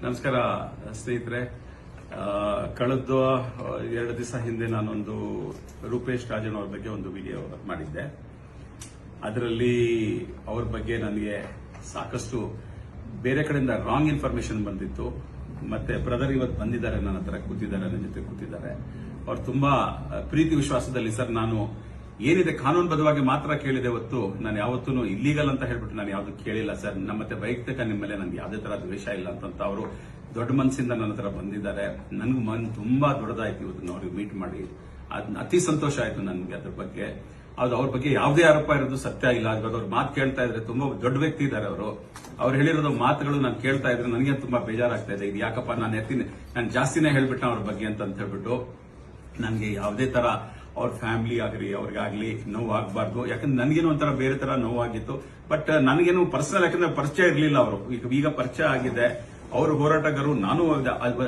ನಮಸ್ಕಾರ ಸ್ನೇಹಿತರೆ. ಕಳೆದ 2 ದಿವಸ ಹಿಂದೆ ನಾನೊಂದು ರೂಪೇಶ್ ರಾಜನ್ ಅವ್ರ ಬಗ್ಗೆ ಒಂದು ವಿಡಿಯೋ ಮಾಡಿದ್ದೆ. ಅದರಲ್ಲಿ ಅವ್ರ ಬಗ್ಗೆ ನನಗೆ ಸಾಕಷ್ಟು ಬೇರೆ ಕಡೆಯಿಂದ ರಾಂಗ್ ಇನ್ಫಾರ್ಮೇಶನ್ ಬಂದಿತ್ತು. ಮತ್ತೆ ಬ್ರದರ್ ಇವತ್ತು ಬಂದಿದ್ದಾರೆ, ನನ್ನ ಹತ್ರ ಕೂತಿದ್ದಾರೆ, ನನ್ನ ಜೊತೆ ಕೂತಿದ್ದಾರೆ. ಅವ್ರು ತುಂಬಾ ಪ್ರೀತಿ ವಿಶ್ವಾಸದಲ್ಲಿ ಸರ್ ನಾನು ಏನಿದೆ ಕಾನೂನುಬದ್ಧವಾಗಿ ಮಾತ್ರ ಕೇಳಿದೆ ಹೊತ್ತು ನಾನು ಯಾವತ್ತೂ ಇಲ್ಲೀಗಲ್ ಅಂತ ಹೇಳ್ಬಿಟ್ಟು ನಾನು ಯಾವ್ದು ಕೇಳಿಲ್ಲ ಸರ್. ಮತ್ತೆ ವೈಯಕ್ತಿಕ ನಿಮ್ಮ ಮೇಲೆ ನನಗೆ ಯಾವುದೇ ತರ ದ್ವೇಷ ಇಲ್ಲ ಅಂತ ಅವರು ದೊಡ್ಡ ಮನಸ್ಸಿಂದ ನನ್ನ ಹತ್ರ ಬಂದಿದ್ದಾರೆ. ನನಗೂ ಮನ್ ತುಂಬಾ ದೊಡ್ಡದಾಯ್ತು ಇವತ್ತು ಅವ್ರಿಗೆ ಮೀಟ್ ಮಾಡಿ. ಅತಿ ಸಂತೋಷ ಆಯ್ತು ನನಗೆ ಅದ್ರ ಬಗ್ಗೆ. ಅದು ಅವ್ರ ಬಗ್ಗೆ ಯಾವುದೇ ಆರೋಪ ಇರೋದು ಸತ್ಯ ಇಲ್ಲ. ಅವ್ರ ಮಾತು ಕೇಳ್ತಾ ಇದ್ರೆ ತುಂಬಾ ದೊಡ್ಡ ವ್ಯಕ್ತಿ ಇದ್ದಾರೆ ಅವರು. ಅವ್ರು ಹೇಳಿರೋದು ಮಾತುಗಳು ನಾನು ಕೇಳ್ತಾ ಇದ್ರೆ ನನಗೆ ತುಂಬಾ ಬೇಜಾರಾಗ್ತಾ ಇದೆ. ಇದು ಯಾಕಪ್ಪ ನಾನು ಜಾಸ್ತಿನೇ ಹೇಳ್ಬಿಟ್ಟೆ ಅವ್ರ ಬಗ್ಗೆ ಅಂತ ಹೇಳ್ಬಿಟ್ಟು ನನಗೆ ಯಾವುದೇ ತರ ಅವ್ರ ಫ್ಯಾಮಿಲಿ ಆಗಲಿ ಅವ್ರಿಗಾಗ್ಲಿ ನೋವಾಗಬಾರ್ದು. ಯಾಕಂದ್ರೆ ನನಗೇನು ಒಂಥರ ಬೇರೆ ತರ ನೋವಾಗಿತ್ತು. ಬಟ್ ನನಗೇನು ಪರ್ಸನಲ್ ಯಾಕಂದ್ರೆ ಪರಿಚಯ ಇರಲಿಲ್ಲ ಅವರು. ಈಗ ಪರಿಚಯ ಆಗಿದೆ. ಅವರು ಹೋರಾಟಗಾರರು, ನಾನು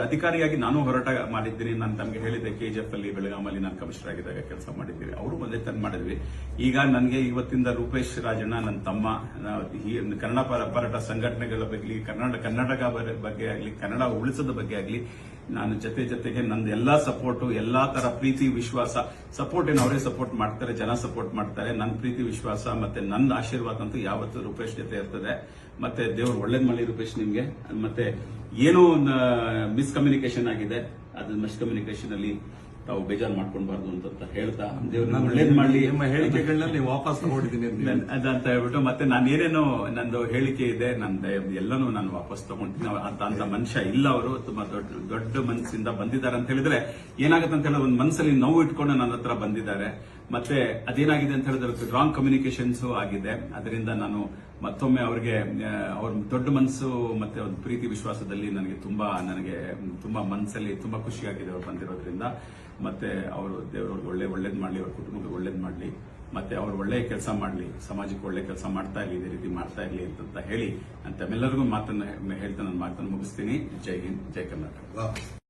ಅಧಿಕಾರಿಯಾಗಿ ನಾನು ಹೋರಾಟ ಮಾಡಿದ್ದೀನಿ. ನಾನು ತಮಗೆ ಹೇಳಿದ್ದೆ KGF ಅಲ್ಲಿ ಬೆಳಗಾಮಲ್ಲಿ ನಾನು ಕಮಿಷನರ್ ಆಗಿದ್ದಾಗ ಕೆಲಸ ಮಾಡಿದ್ದೀವಿ. ಅವರು ಒಂದೇ ತಂದು ಮಾಡಿದ್ವಿ. ಈಗ ನನಗೆ ಇವತ್ತಿಂದ ರೂಪೇಶ್ ರಾಜಣ್ಣ ನನ್ನ ತಮ್ಮ, ಕನ್ನಡ ಹೋರಾಟ ಸಂಘಟನೆಗಳ ಬಗ್ಗೆ, ಕರ್ನಾಟಕ ಬಗ್ಗೆ ಆಗಲಿ, ಕನ್ನಡ ಉಳಿಸೋದ ಬಗ್ಗೆ ಆಗಲಿ ನಾನು ಜೊತೆಗೆ ನಂದು ಎಲ್ಲಾ ಸಪೋರ್ಟ್, ಎಲ್ಲಾ ತರ ಪ್ರೀತಿ ವಿಶ್ವಾಸ ಸಪೋರ್ಟ್ ಏನು ಅವರೇ ಸಪೋರ್ಟ್ ಮಾಡ್ತಾರೆ, ಜನ ಸಪೋರ್ಟ್ ಮಾಡ್ತಾರೆ. ನನ್ನ ಪ್ರೀತಿ ವಿಶ್ವಾಸ ಮತ್ತೆ ನನ್ನ ಆಶೀರ್ವಾದ ಅಂತೂ ಯಾವತ್ತೂ ರೂಪೇಶ್ ಜೊತೆ ಇರ್ತದೆ. ಮತ್ತೆ ದೇವ್ರು ಒಳ್ಳೇದ್ ಮಾಡಿ ರೂಪೇಶ್ ನಿಮ್ಗೆ. ಮತ್ತೆ ಏನೋ ಮಿಸ್ಕಮ್ಯುನಿಕೇಶನ್ ಆಗಿದೆ, ಅದು ಮಿಸ್ಕಮ್ಯುನಿಕೇಶನ್ ಅಲ್ಲಿ ತಾವು ಬೇಜಾರು ಮಾಡ್ಕೊಳ್ಬಾರ್ದು ಅಂತ ಹೇಳ್ತಾ ದೇವ್ರನ್ನ ಒಳ್ಳೇದ್ ಮಾಡ್ಲಿ. ನಿಮ್ಮ ಹೇಳಿಕೆಗಳನ್ನ ನೀವು ವಾಪಸ್ ತಗೊಂಡಿದ್ದೀನಿ ಅದಂತ ಹೇಳ್ಬಿಟ್ಟು ಮತ್ತೆ ನಾನು ಏನೇನೋ ನಂದು ಹೇಳಿಕೆ ಇದೆ ಎಲ್ಲನೂ ನಾನು ವಾಪಸ್ ತಗೊಂಡಿದ್ದೀನಿ. ಅಂತ ಮನುಷ್ಯ ಇಲ್ಲ ಅವರು. ತುಂಬಾ ದೊಡ್ಡ ಮನಸ್ಸಿಂದ ಬಂದಿದ್ದಾರೆ ಅಂತ ಹೇಳಿದ್ರೆ ಏನಾಗುತ್ತೆ ಅಂತ ಹೇಳಿದ್ರೆ ಒಂದು ಮನಸ್ಸಲ್ಲಿ ನೋವು ಇಟ್ಕೊಂಡು ನನ್ನ ಹತ್ರ ಬಂದಿದ್ದಾರೆ. ಮತ್ತೆ ಅದೇನಾಗಿದೆ ಅಂತ ಹೇಳಿದ್ರೆ ರಾಂಗ್ ಕಮ್ಯುನಿಕೇಶನ್ಸ್ ಆಗಿದೆ. ಅದರಿಂದ ನಾನು ಮತ್ತೊಮ್ಮೆ ಅವ್ರಿಗೆ ಅವ್ರ ದೊಡ್ಡ ಮನಸ್ಸು ಮತ್ತೆ ಒಂದು ಪ್ರೀತಿ ವಿಶ್ವಾಸದಲ್ಲಿ ನನಗೆ ತುಂಬಾ ಮನಸ್ಸಲ್ಲಿ ತುಂಬಾ ಖುಷಿಯಾಗಿದೆ ಅವ್ರು ಬಂದಿರೋದ್ರಿಂದ. ಮತ್ತೆ ಅವರು ದೇವರವ್ರಿಗೆ ಒಳ್ಳೇದ್ ಮಾಡ್ಲಿ, ಅವ್ರ ಕುಟುಂಬಕ್ಕೆ ಒಳ್ಳೇದ್ ಮಾಡ್ಲಿ, ಮತ್ತೆ ಅವ್ರು ಒಳ್ಳೆ ಕೆಲಸ ಮಾಡ್ಲಿ, ಸಮಾಜಕ್ಕೆ ಒಳ್ಳೆ ಕೆಲಸ ಮಾಡ್ತಾ ಇರ್ಲಿ, ಇದೇ ರೀತಿ ಮಾಡ್ತಾ ಇರ್ಲಿ ಅಂತ ಹೇಳಿ ನಾನು ತಮ್ಮೆಲ್ಲರಿಗೂ ಮಾತನ್ನ ಹೇಳ್ತಾ ನನ್ನ ಮಾತನ್ನು ಮುಗಿಸ್ತೀನಿ. ಜೈ ಹಿಂದ್, ಜೈ ಕರ್ನಾಟಕ.